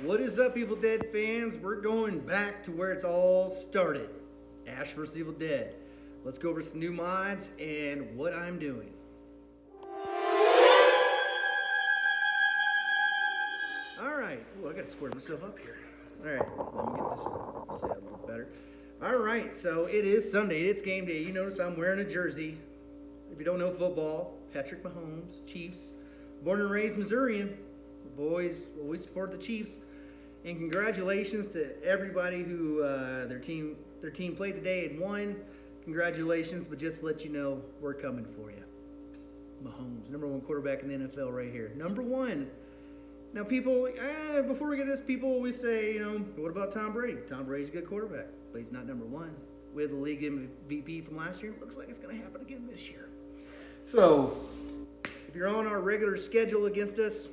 What is up, Evil Dead fans? We're going back to where it's all started. Ash vs. Evil Dead. Let's go over some new mods and what I'm doing. Alright. Oh, I gotta squirt myself up here. Alright, let me get this set a little better. Alright, so it is Sunday. It's game day. You notice I'm wearing a jersey. If you don't know football, Patrick Mahomes, Chiefs. Born and raised Missourian. Boys always support the Chiefs. And congratulations to everybody who their team played today and won. Congratulations, but just to let you know, we're coming for you. Mahomes, number one quarterback in the NFL right here. Number one. Now, people, before we get this, people always say, what about Tom Brady? Tom Brady's a good quarterback, but he's not number one. We have the league MVP from last year. Looks like it's going to happen again this year. So, if you're on our regular schedule against us,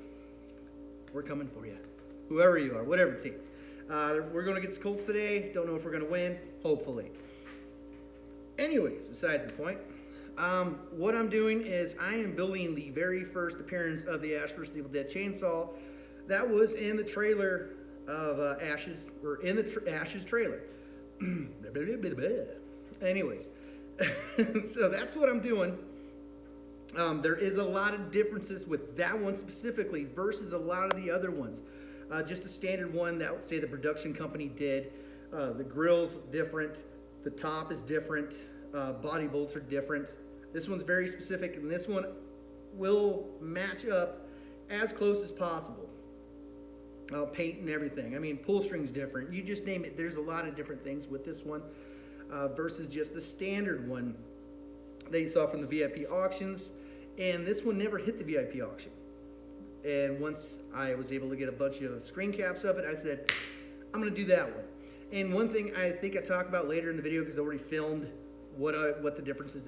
we're coming for you. Whoever you are, whatever team. We're going to get the Colts today. Don't know if we're going to win. Hopefully. Anyways, besides the point. What I'm doing is I am building the very first appearance of the Ash vs. Evil Dead chainsaw. That was in the trailer of Ash's, or in the Ash's trailer. Anyways, so that's what I'm doing. There is a lot of differences with that one specifically versus a lot of the other ones. Just a standard one that would say the production company did. The grill's different. The top is different. Body bolts are different. This one's very specific, and this one will match up as close as possible. Paint and everything. I mean, pull string's different. You just name it. There's a lot of different things with this one versus just the standard one that you saw from the VIP auctions. And this one never hit the VIP auction. And once I was able to get a bunch of screen caps of it, I said, I'm going to do that one. And one thing I think I talk about later in the video, because I already filmed what the differences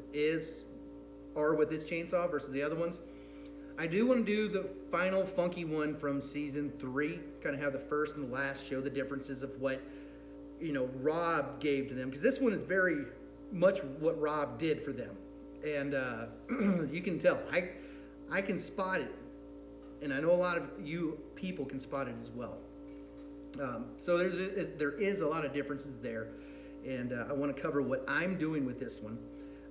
are with this chainsaw versus the other ones. I do want to do the final funky one from season 3, kind of have the first and the last show the differences of what Rob gave to them, because this one is very much what Rob did for them, and you can tell I can spot it, and I know a lot of you people can spot it as well. So there is a lot of differences there, and I want to cover what I'm doing with this one.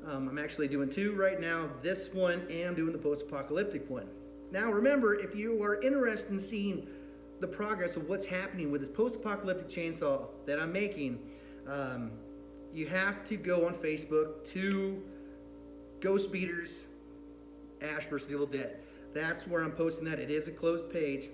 I'm actually doing 2 right now, this one, and I'm doing the post-apocalyptic one. Now remember, if you are interested in seeing the progress of what's happening with this post-apocalyptic chainsaw that I'm making, you have to go on Facebook to Ghost Beaters Ash vs. Evil Dead. That's where I'm posting that. It is a closed page,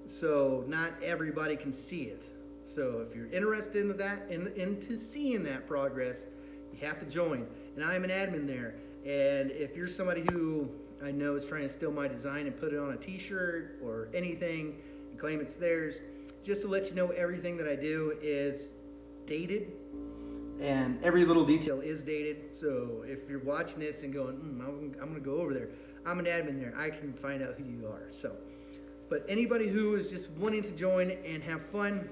so not everybody can see it. So if you're interested in that, into seeing that progress, you have to join. And I'm an admin there. And if you're somebody who I know is trying to steal my design and put it on a t-shirt or anything and claim it's theirs, just to let you know, everything that I do is dated. And every little detail is dated. So if you're watching this and going, I'm going to go over there, I'm an admin there. I can find out who you are. So, but anybody who is just wanting to join and have fun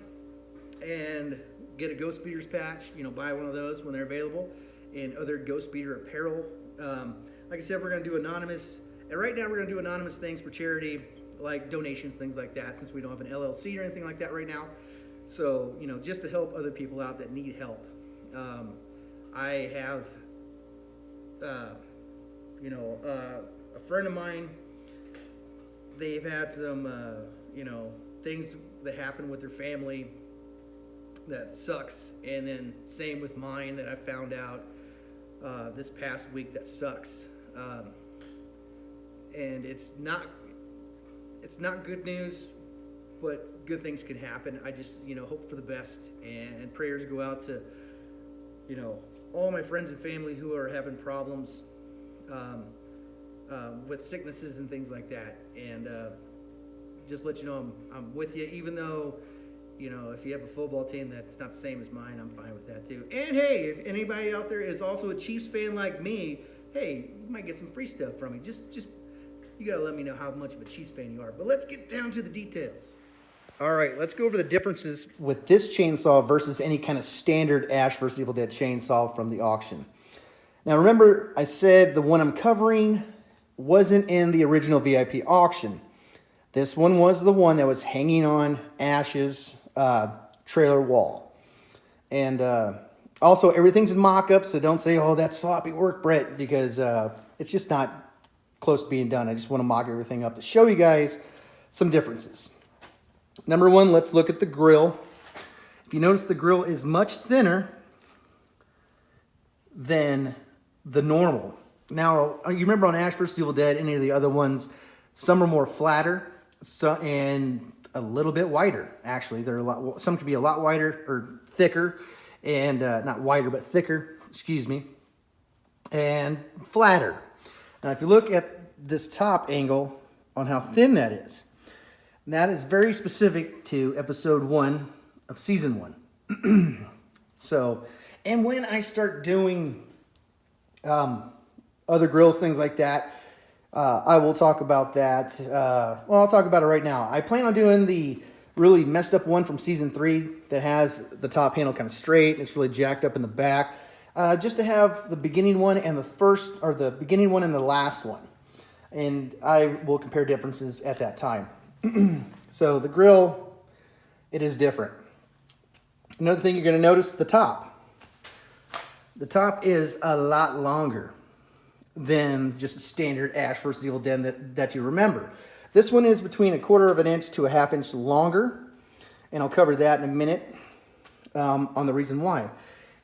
and get a Ghost Beaters patch, buy one of those when they're available, and other Ghost Beater apparel. Like I said, we're going to do anonymous, and right now we're going to do anonymous things for charity, like donations, things like that, since we don't have an LLC or anything like that right now. So, just to help other people out that need help. I have, a friend of mine, they've had some, things that happen with their family that sucks, and then same with mine that I found out this past week that sucks, and it's not good news, but good things can happen. I just hope for the best, and prayers go out to all my friends and family who are having problems with sicknesses and things like that, and just let you know I'm with you, even though if you have a football team that's not the same as mine, I'm fine with that too. And hey, if anybody out there is also a Chiefs fan like me, hey, you might get some free stuff from me. Just you gotta let me know how much of a Chiefs fan you are. But let's get down to the details. All right, let's go over the differences with this chainsaw versus any kind of standard Ash vs. Evil Dead chainsaw from the auction. Now remember, I said the one I'm covering wasn't in the original VIP auction. This one was the one that was hanging on Ash's trailer wall. And also, everything's in mock-up, so don't say, oh, that's sloppy work, Brett, because it's just not close to being done. I just want to mock everything up to show you guys some differences. Number one, let's look at the grill. If you notice, the grill is much thinner than the normal. Now, you remember on Ash vs. Evil Dead, any of the other ones, some are more flatter and a little bit wider. Actually, some could be a lot wider or thicker, and not wider but thicker. Excuse me, and flatter. Now, if you look at this top angle on how thin that is very specific to episode 1 of season 1. So, and when I start doing other grills, things like that, I will talk about that. Well, I'll talk about it right now. I plan on doing the really messed up one from season 3 that has the top handle kind of straight and it's really jacked up in the back. Just to have the beginning one and the beginning one and the last one. And I will compare differences at that time. So the grill, it is different. Another thing you're going to notice, the top. The top is a lot longer than just a standard Ash vs. Evil Dead that you remember. This one is between 1/4 of an inch to 1/2 inch longer, and I'll cover that in a minute on the reason why.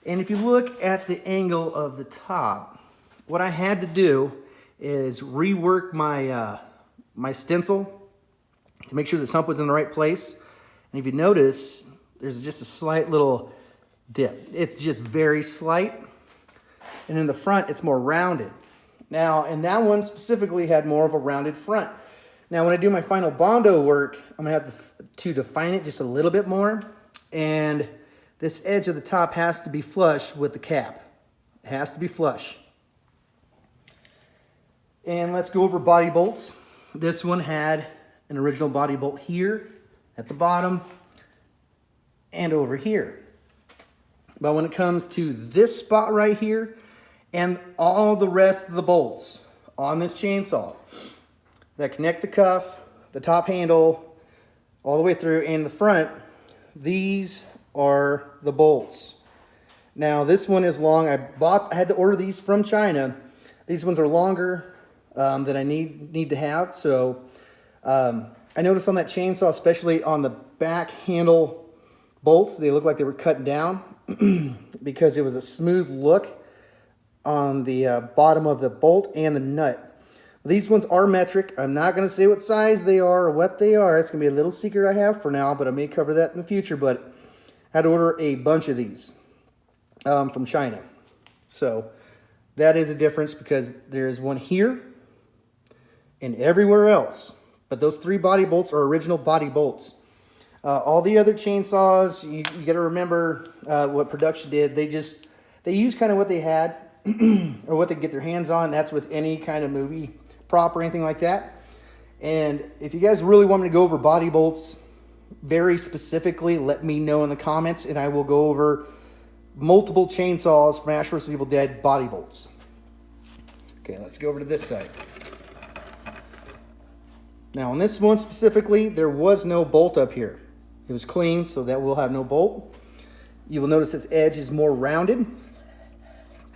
And if you look at the angle of the top, what I had to do is rework my my stencil to make sure this hump was in the right place. And if you notice, there's just a slight little dip. It's just very slight. And in the front, it's more rounded. Now, and that one specifically had more of a rounded front. Now, when I do my final Bondo work, I'm gonna have to define it just a little bit more. And this edge of the top has to be flush with the cap. It has to be flush. And let's go over body bolts. This one had an original body bolt here at the bottom and over here. But when it comes to this spot right here and all the rest of the bolts on this chainsaw that connect the cuff, the top handle, all the way through and the front, these are the bolts. Now this one is long. I had to order these from China. These ones are longer that I need to have. So I noticed on that chainsaw, especially on the back handle bolts, they look like they were cut down because it was a smooth look on the bottom of the bolt and the nut. These ones are metric. I'm not going to say what size they are or what they are. It's going to be a little secret I have for now, but I may cover that in the future. But I had to order a bunch of these from China. So that is a difference because there's one here and everywhere else. But those 3 body bolts are original body bolts. All the other chainsaws, you got to remember what production did. They used kind of what they had or what they get their hands on. That's with any kind of movie prop or anything like that. And if you guys really want me to go over body bolts very specifically, let me know in the comments, and I will go over multiple chainsaws from Ash vs. Evil Dead body bolts. Okay, let's go over to this side. Now on this one specifically, there was no bolt up here. It was clean, so that will have no bolt. You will notice its edge is more rounded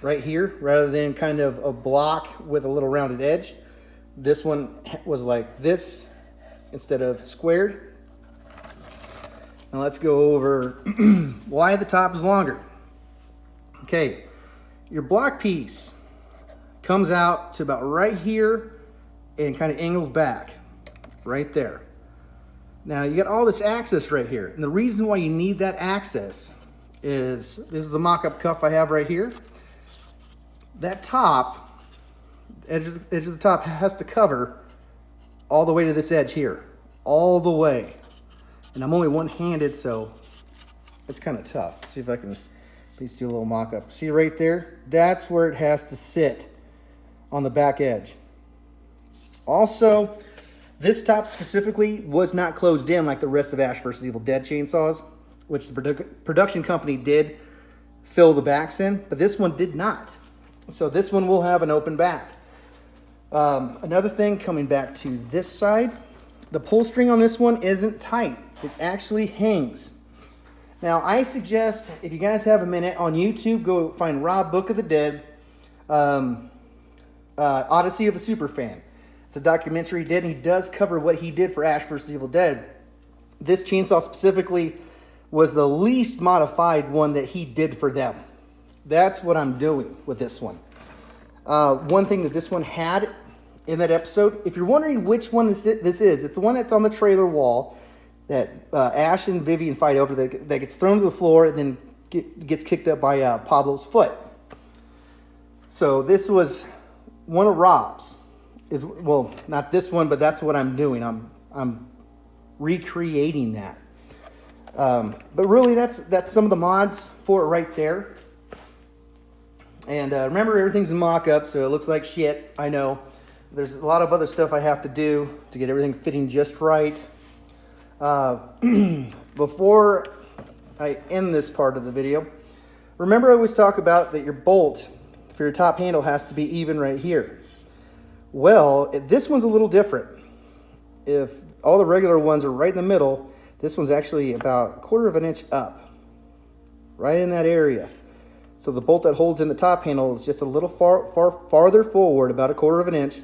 right here, rather than kind of a block with a little rounded edge. This one was like this instead of squared. Now let's go over why the top is longer. Okay, your block piece comes out to about right here and kind of angles back. Right there. Now you got all this access right here. And the reason why you need that access is, this is the mock-up cuff I have right here. That top, edge of the top has to cover all the way to this edge here. All the way. And I'm only one-handed, so it's kind of tough. Let's see if I can at least do a little mock-up. See right there? That's where it has to sit on the back edge. Also, this top specifically was not closed in like the rest of Ash vs. Evil Dead chainsaws, which the production company did fill the backs in, but this one did not. So this one will have an open back. Another thing, coming back to this side, the pull string on this one isn't tight. It actually hangs. Now, I suggest, if you guys have a minute, on YouTube, go find Rob Book of the Dead, Odyssey of a Superfan. It's a documentary he did, and he does cover what he did for Ash vs. Evil Dead. This chainsaw specifically was the least modified one that he did for them. That's what I'm doing with this one. One thing that this one had in that episode, if you're wondering which one this is, it's the one that's on the trailer wall that Ash and Vivian fight over, that gets thrown to the floor and then gets kicked up by Pablo's foot. So this was one of Rob's. Well, not this one, but that's what I'm doing. I'm recreating that. But really, that's some of the mods for it right there. And remember, everything's in mock-up, so it looks like shit. I know. There's a lot of other stuff I have to do to get everything fitting just right. Before I end this part of the video, remember I always talk about that your bolt for your top handle has to be even right here. Well, this one's a little different. If all the regular ones are right in the middle, this one's actually about 1/4 of an inch up, right in that area. So the bolt that holds in the top handle is just a little farther forward, about 1/4 of an inch.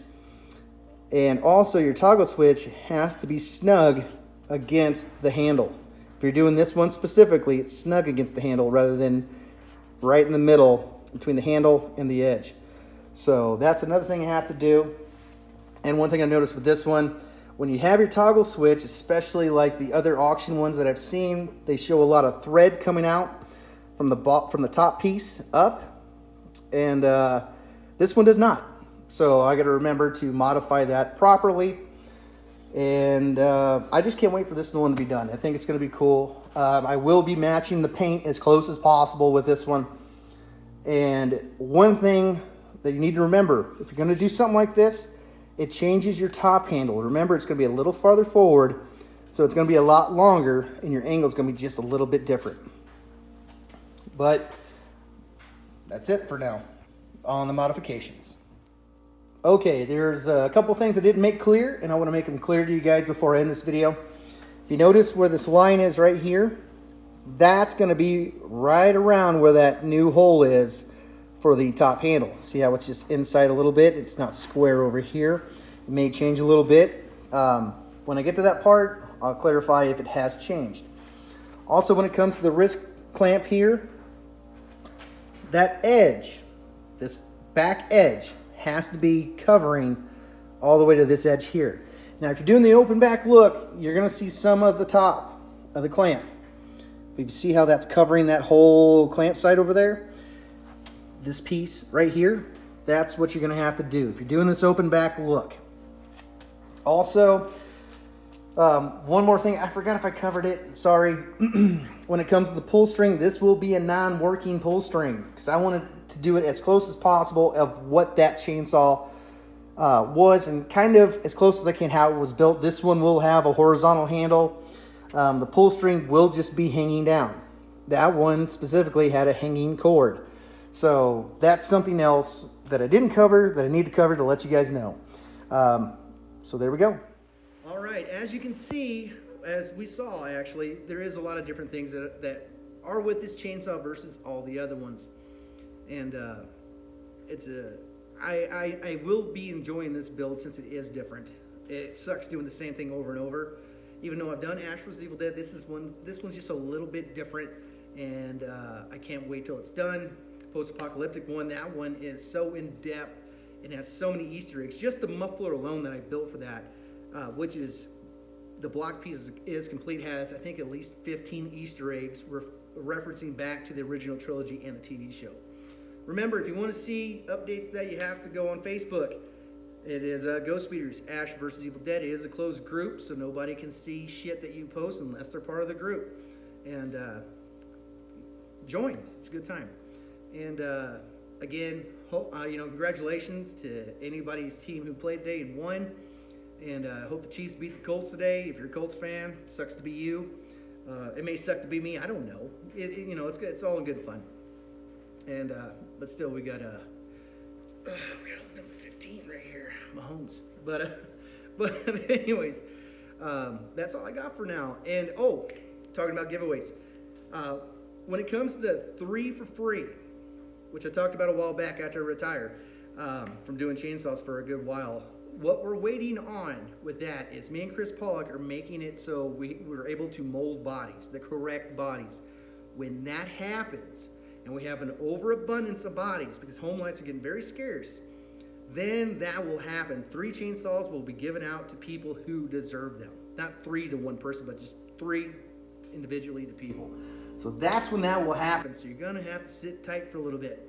And also your toggle switch has to be snug against the handle. If you're doing this one specifically, it's snug against the handle rather than right in the middle between the handle and the edge. So that's another thing you have to do. And one thing I noticed with this one, when you have your toggle switch, especially like the other auction ones that I've seen, they show a lot of thread coming out from the top piece up, and this one does not. So I got to remember to modify that properly. And I just can't wait for this one to be done. I think it's going to be cool. I will be matching the paint as close as possible with this one. And one thing that you need to remember, if you're going to do something like this, it changes your top handle. Remember, it's going to be a little farther forward, so it's going to be a lot longer, and your angle is going to be just a little bit different. But that's it for now on the modifications. Okay, there's a couple things I didn't make clear, and I want to make them clear to you guys before I end this video. If you notice where this line is right here, that's going to be right around where that new hole is for the top handle. See how it's just inside a little bit? It's not square over here. It may change a little bit. When I get to that part, I'll clarify if it has changed. Also, when it comes to the wrist clamp here, that edge, this back edge, has to be covering all the way to this edge here. Now, if you're doing the open back look, you're going to see some of the top of the clamp. But you see how that's covering that whole clamp side over there? This piece right here, that's what you're going to have to do if you're doing this open back look. Also, one more thing, I forgot if I covered it, sorry. When it comes to the pull string, this will be a non-working pull string because I wanted to do it as close as possible of what that chainsaw was, and kind of as close as I can how it was built. This one will have a horizontal handle. The pull string will just be hanging down. That one specifically had a hanging cord. So that's something else that I didn't cover that I need to cover to let you guys know. So there we go. All right, as you can see, as we saw actually, there is a lot of different things that are with this chainsaw versus all the other ones. And I will be enjoying this build since it is different. It sucks doing the same thing over and over. Even though I've done Ash vs. Evil Dead, this one's just a little bit different, and I can't wait till it's done. Post-apocalyptic one, that one is so in-depth and has so many Easter eggs. Just the muffler alone that I built for that, which is, the block piece is complete, has I think at least 15 Easter eggs referencing back to the original trilogy and the TV show. Remember, if you want to see updates to that, you have to go on Facebook. It is Ghost Speeders, Ash vs. Evil Dead. It is a closed group, so nobody can see shit that you post unless they're part of the group. And join. It's a good time. And again, congratulations to anybody's team who played today and won. And I hope the Chiefs beat the Colts today. If you're a Colts fan, sucks to be you. It may suck to be me. I don't know. It's good. It's all in good fun. And but still, we got number 15 right here, Mahomes. But anyways, That's all I got for now. And talking about giveaways, when it comes to the 3 for free, which I talked about a while back after I retired from doing chainsaws for a good while, what we're waiting on with that is me and Chris Pollock are making it so we're able to mold bodies, the correct bodies. When that happens, and we have an overabundance of bodies because home lights are getting very scarce, then that will happen. 3 chainsaws will be given out to people who deserve them. Not 3 to one person, but just 3 individually to people. So that's when that will happen. So you're gonna have to sit tight for a little bit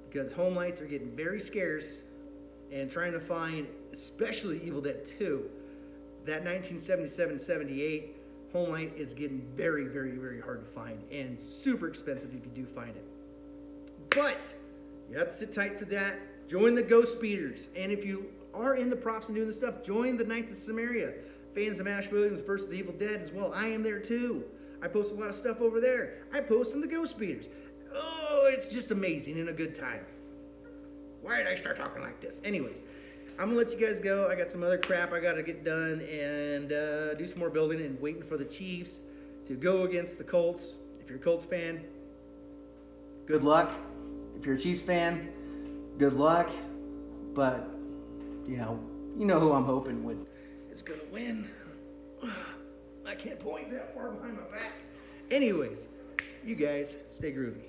because home lights are getting very scarce, and trying to find, especially Evil Dead 2, that 1977-78 home light is getting very, very, very hard to find and super expensive if you do find it. But you have to sit tight for that. Join the Ghost Speeders. And if you are in the props and doing the stuff, join the Knights of Samaria. Fans of Ash Williams versus the Evil Dead as well. I am there too. I post a lot of stuff over there. I post on the Ghost Speeders. Oh, it's just amazing and a good time. Why did I start talking like this? Anyways, I'm going to let you guys go. I got some other crap I got to get done and do some more building and waiting for the Chiefs to go against the Colts. If you're a Colts fan, good luck. If you're a Chiefs fan, good luck. But, you know who I'm hoping is going to win. I can't point that far behind my back. Anyways, you guys stay groovy.